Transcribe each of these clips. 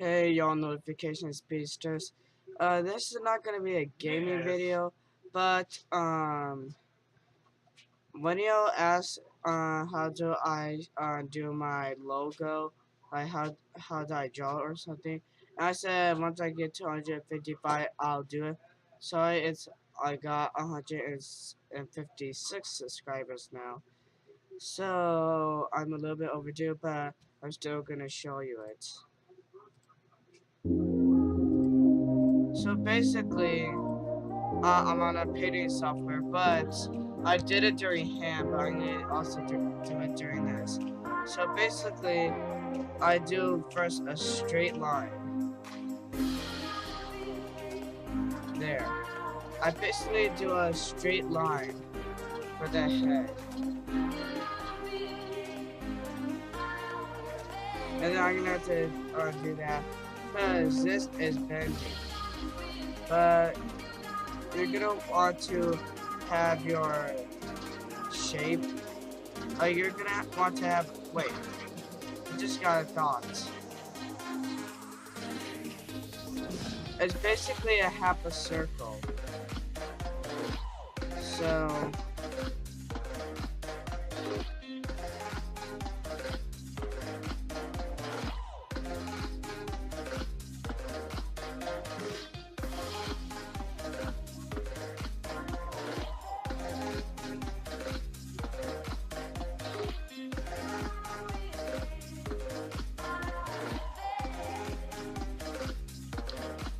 Hey y'all, notification speedsters. This is not gonna be a gaming video, but when y'all ask how do I do my logo, like how do I draw it or something, and I said once I get to 155 I'll do it. So I got 156 subscribers now. So I'm a little bit overdue, but I'm still gonna show you it. So basically, I'm on a painting software, but I did it during hand, but I'm gonna also do it during this. So basically, I do first a straight line. There. I basically do a straight line for the head. And then I'm gonna have to do that, because this is bending. But you're gonna want to have your shape. You're gonna want to have. Wait, I just got a thought. It's basically a half a circle. So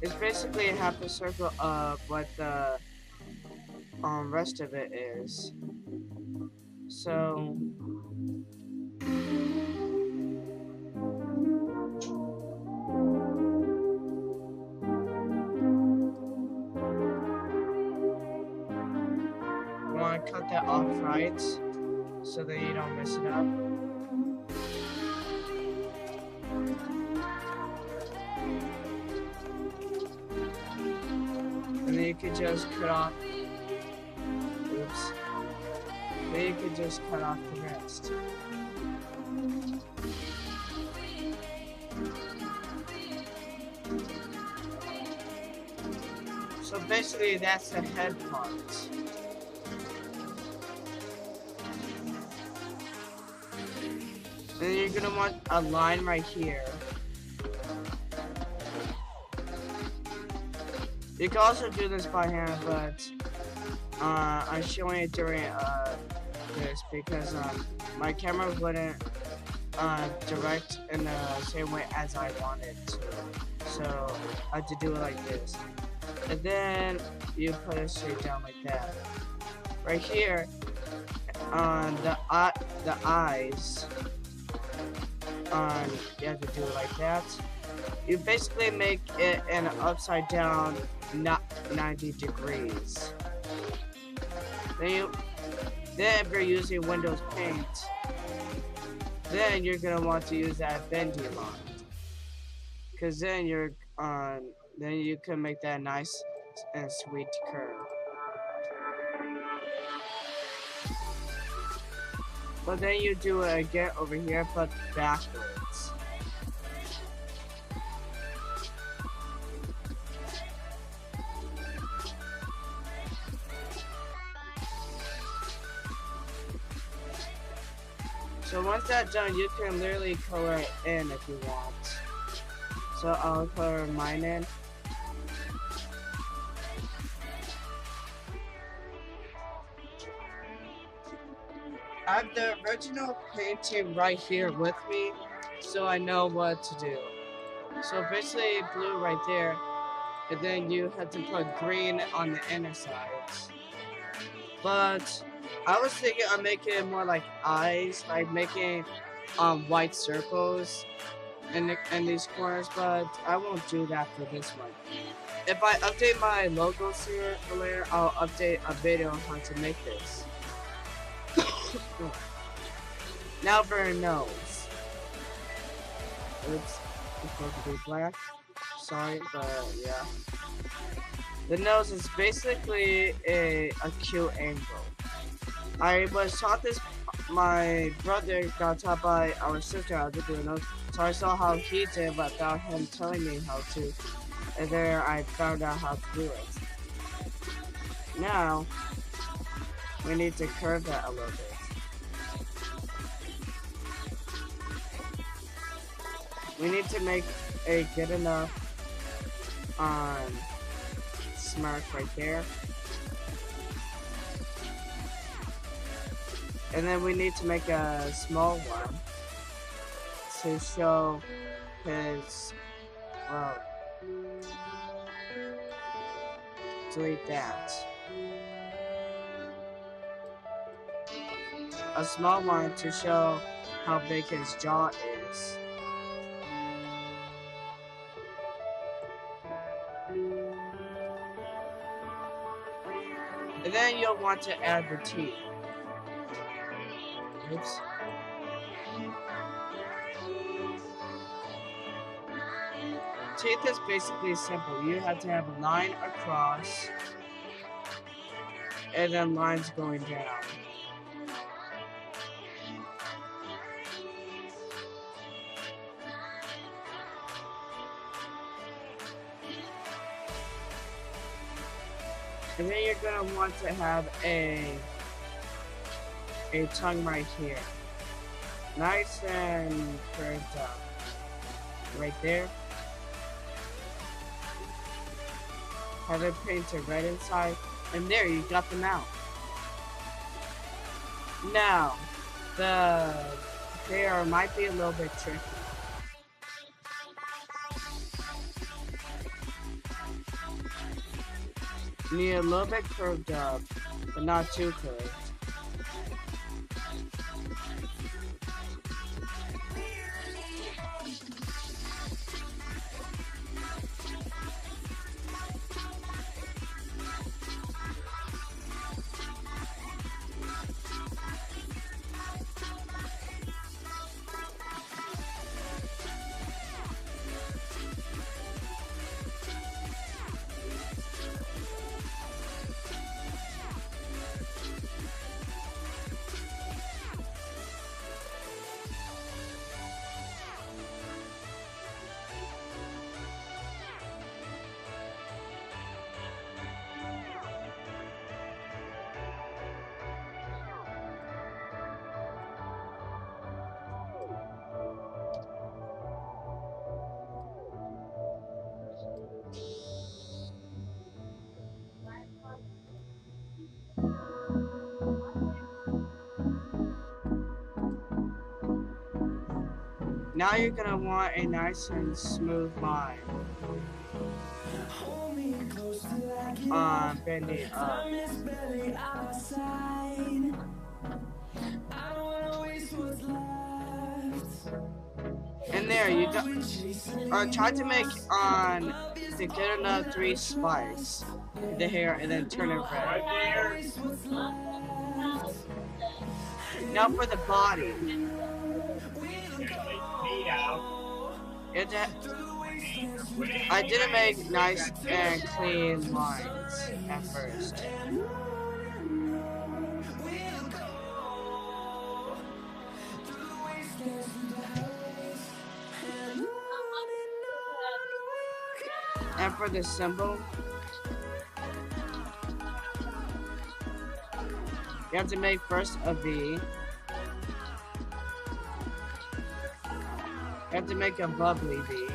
it's basically a half a circle of what the rest of it is. So you want to cut that off right so that you don't mess it up. And then you could just cut off. Oops. Then you could just cut off the rest. So basically, that's the head part. Then you're gonna want a line right here. You can also do this by hand, but I'm showing it during this because my camera wouldn't direct in the same way as I wanted to. So I had to do it like this. And then you put it straight down like that. Right here, on the eyes, you have to do it like that. You basically make it an upside down, not 90 degrees. Then if you're using Windows Paint, then you're gonna want to use that bendy line, cause then then you can make that nice and sweet curve. But then you do it again over here, but backwards. So once that's done, you can literally color it in if you want. So I'll color mine in. I have the original painting right here with me, so I know what to do. So basically blue right there, and then you have to put green on the inner sides. But I was thinking of making it more like eyes, like making white circles in these corners, but I won't do that for this one. If I update my logos here later, I'll update a video on how to make this. Now for a nose. Oops, it's supposed to be black. Sorry, but yeah. The nose is basically a acute angle. I was taught this my brother got taught by our sister how to do it. So I saw how he did without him telling me how to. And there I found out how to do it. Now, we need to curve that a little bit. We need to make a good enough smirk right there. And then we need to make a small one to show his, well, delete that. A small one to show how big his jaw is. And then you'll want to add the teeth. Oops. Teeth is basically simple. You have to have a line across and then lines going down. And then you're gonna want to have a tongue right here. Nice and curved up. Right there. Have it painted red inside. And there, you got them out. Now, the hair might be a little bit tricky. You need a little bit curved up, but not too curved. Now you're gonna want a nice and smooth line. Bending up. And there you go. Try to make to get enough 3 spikes in the hair and then turn it red. Now for the body. I didn't make nice and clean lines at first. And for the symbol, you have to make first a V. You have to make a bubbly V.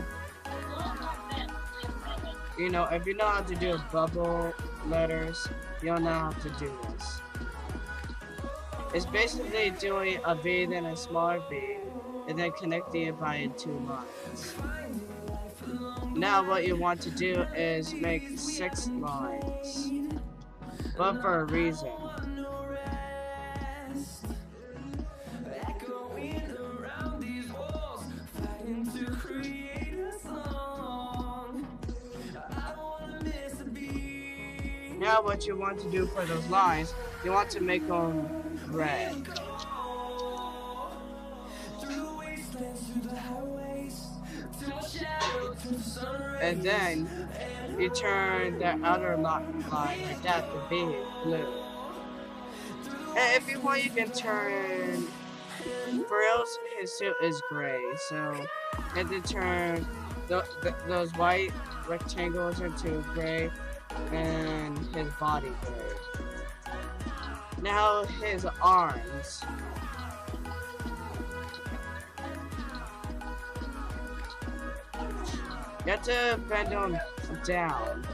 You know, if you know how to do bubble letters, you'll know how to do this. It's basically doing a V, then a smaller V, and then connecting it by 2 lines. Now what you want to do is make 6 lines, but for a reason. Now what you want to do for those lines, you want to make them red. And then you turn the outer line like that to be blue. And if you want, you can turn. For else, his suit is gray, so you have to turn those white rectangles into gray, and his body gray. Now his arms. You have to bend them down.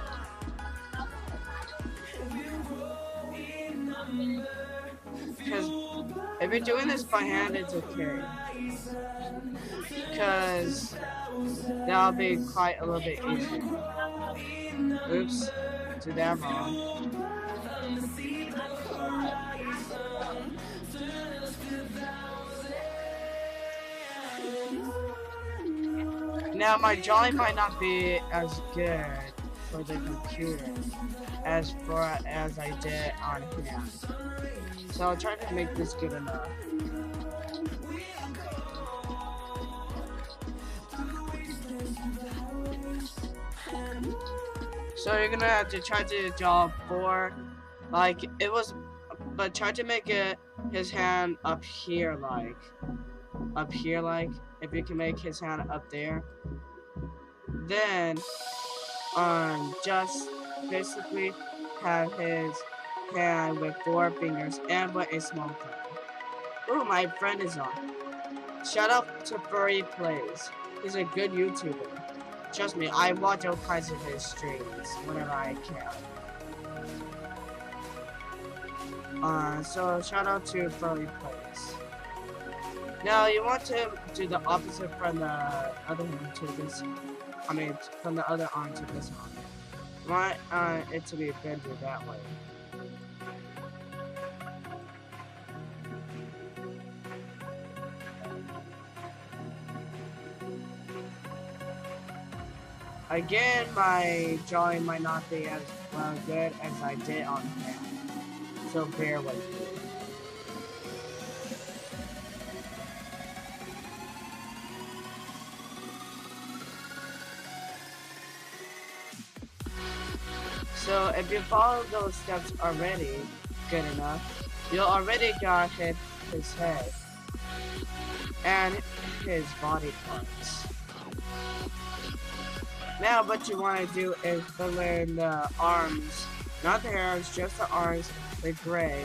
Because if you're doing this by hand, it's okay. Because that'll be quite a little bit easier. Oops, did that wrong. Now my drawing might not be as good for the computer as I did on hand. So I'll try to make this good enough. So you're gonna have to try to draw 4, like it was, but try to make it his hand up here, like if you can make his hand up there, then just basically have his hand with 4 fingers and with a small thumb. Ooh, my friend is on. Shout out to Furry Plays. He's a good YouTuber. Trust me, I watch all kinds of his streams whenever I can. So shout out to Furry Plays. Now you want to do the opposite from the other hand to this. I mean, from the other arm to this arm. You want it to be bended that way. Again, my drawing might not be as good as I did on hand, so bear with me. So if you follow those steps already good enough, you'll already got his head and his body parts. Now what you want to do is fill in the arms, not the arms, just the arms with gray,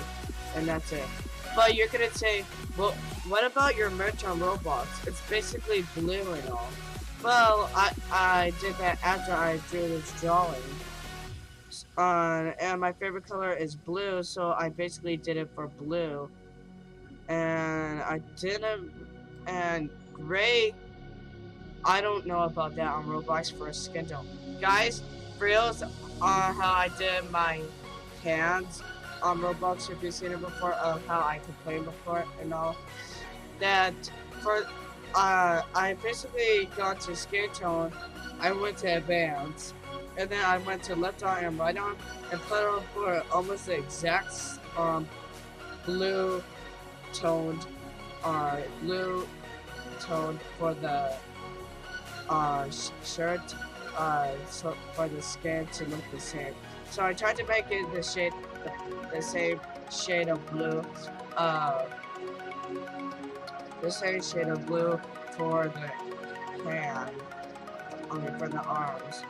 and that's it. But you're gonna say, well, what about your merch on Roblox? It's basically blue and all. Well, I did that after I drew this drawing. And my favorite color is blue, so I basically did it for blue. And I didn't, and gray, I don't know about that on Roblox for a skin tone. Guys, reels on how I did my hands on Roblox, if you've seen it before, of how I complained before and all. That for, I basically got to skin tone, I went to advanced, and then I went to left arm and right arm, and put on for almost the exact, blue toned for the shirt, so for the skin to look the same. So I tried to make it the same shade of blue, the same shade of blue for the hand, for the arms,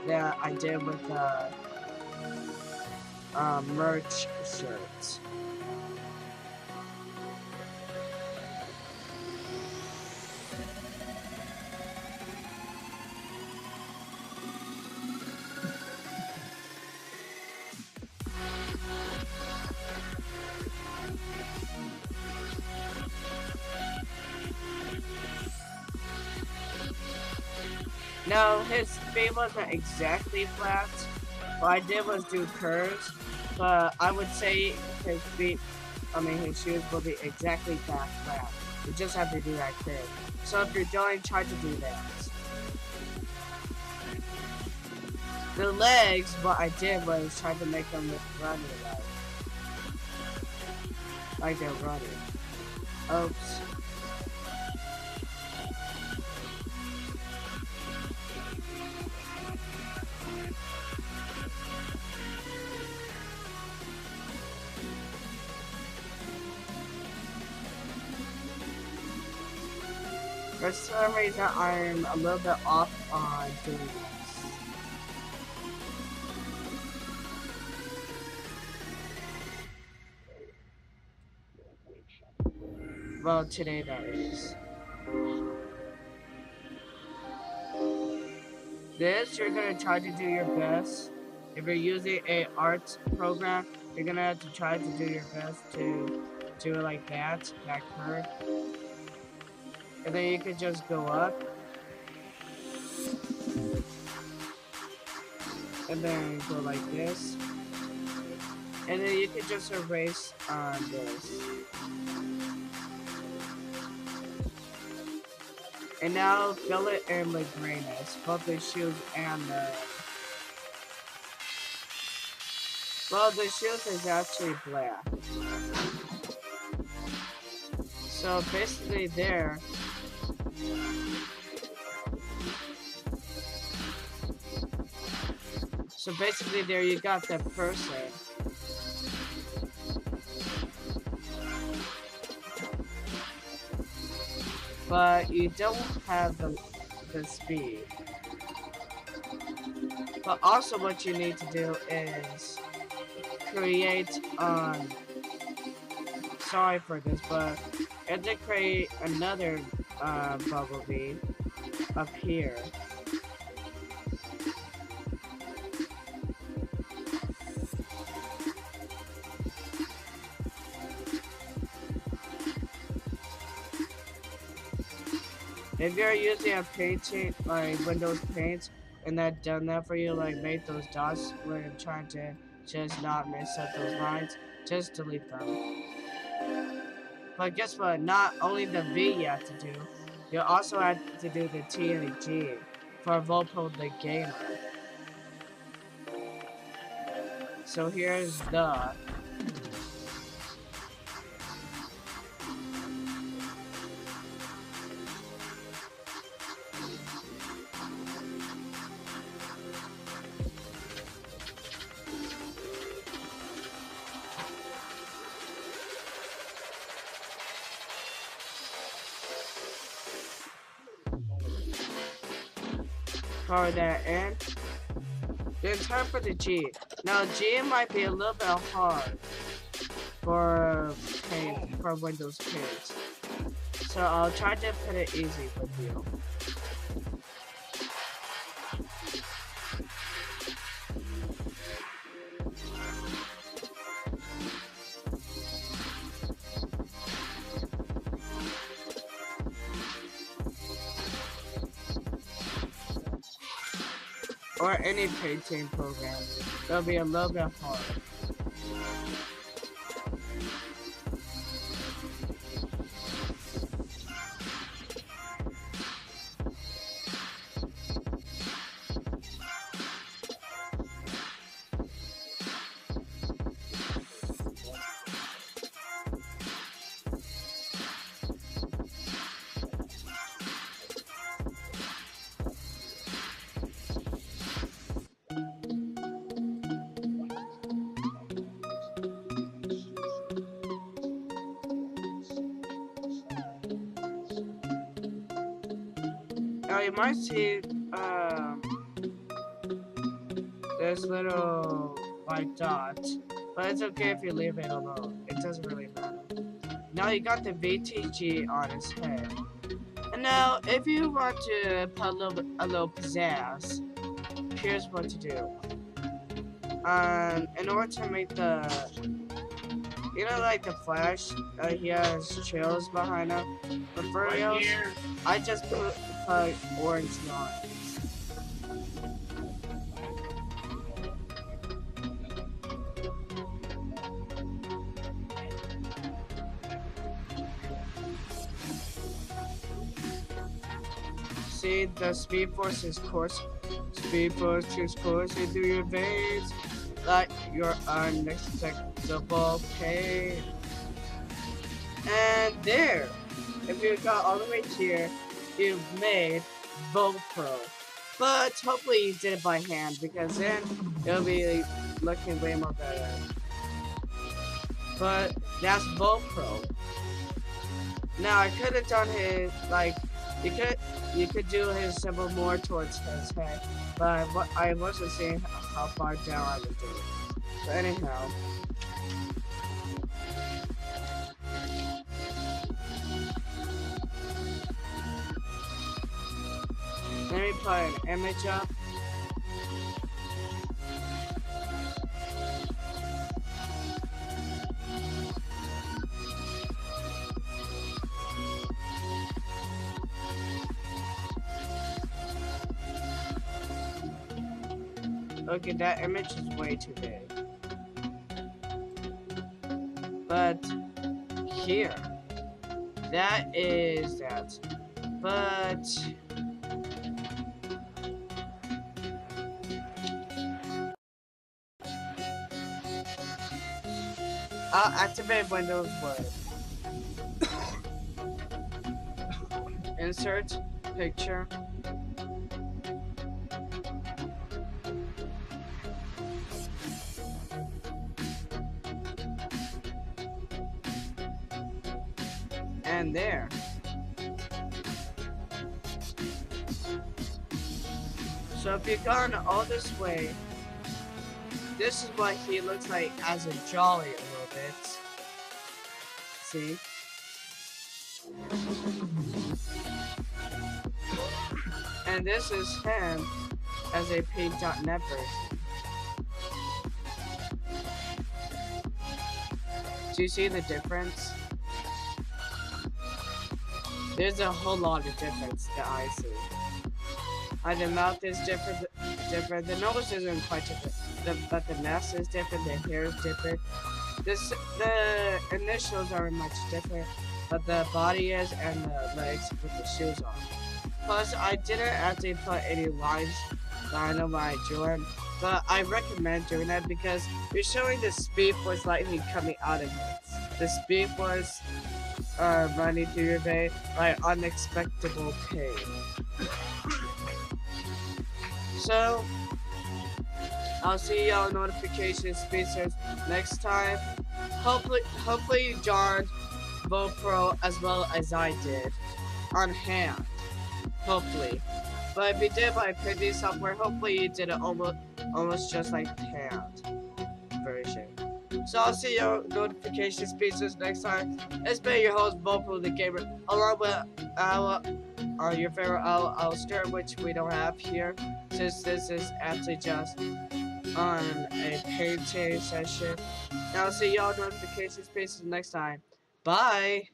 that I did with the merch shirts. No, his feet wasn't exactly flat. What I did was do curves, but I would say his shoes will be exactly flat. You just have to do that curve. So if you're drawing, try to do that. The legs, what I did was try to make them running, like they're running. Oops. For some reason, I'm a little bit off on doing this. Well, today that is. This, you're gonna try to do your best. If you're using a art program, you're gonna have to try to do your best to do it like that curve. And then you can just go up. And then go like this. And then you can just erase on this. And now fill it in with grayness, both the shoes and the... Well, the shoes is actually black. So basically there... So basically there you got the person. But you don't have the speed. But also what you need to do is create sorry for this, but you have to create another bumblebee up here. If you're using a painting like Windows Paint and that done that for you, like make those dots when trying to just not mess up those lines, just delete them. But guess what? Not only the V you have to do, you also have to do the T and the G for Vopro the gamer. So here's the. For that and then time for the G. Now G might be a little bit hard for paint for Windows Paint. So I'll try to put it easy with you. Or any painting program. They'll be a little bit hard. Now you might see this little white dot, but it's okay if you leave it alone. It doesn't really matter. Now you got the VTG on his head. And now if you want to put a little pizzazz, here's what to do. In order to make the, you know, like the Flash, he has trails behind him. But for reals, I just put orange lines. See, the Speed Force is coursing through your veins like your unexpectable pain. And there, if you got all the way here, you've made Vopro. But hopefully you did it by hand, because then it'll be looking way more better. But that's Vopro. Now I could have done his like You could you could do his symbol more towards his head, but I wasn't seeing how far down I was doing. So anyhow, let me put an image up. Okay, that image is way too big. But here, that is that. But I'll activate Windows Word. Insert picture. And there. So if you've gone all this way, this is what he looks like as a jolly a little bit. See? And this is him as a paint.net version. Do you see the difference? There's a whole lot of difference that I see. The mouth is different. The nose isn't quite different, but the nest is different. The hair is different. The initials are much different, but the body is, and the legs with the shoes on. Plus, I didn't actually put any lines that I know when I drew it, but I recommend doing that because you're showing the speed was likely coming out of it. The speed was running through your vein by unexpected pain. So, I'll see y'all notification speakers next time. Hopefully you joined Vopro as well as I did on hand. Hopefully. But if you did by printing software, hopefully you did it almost just like hand version. So I'll see your notification speakers next time. It's been your host Vopro the Gamer, along with your favorite Alistair, which we don't have here, since this is actually just on a painting session. And I'll see y'all notification spaces next time. Bye!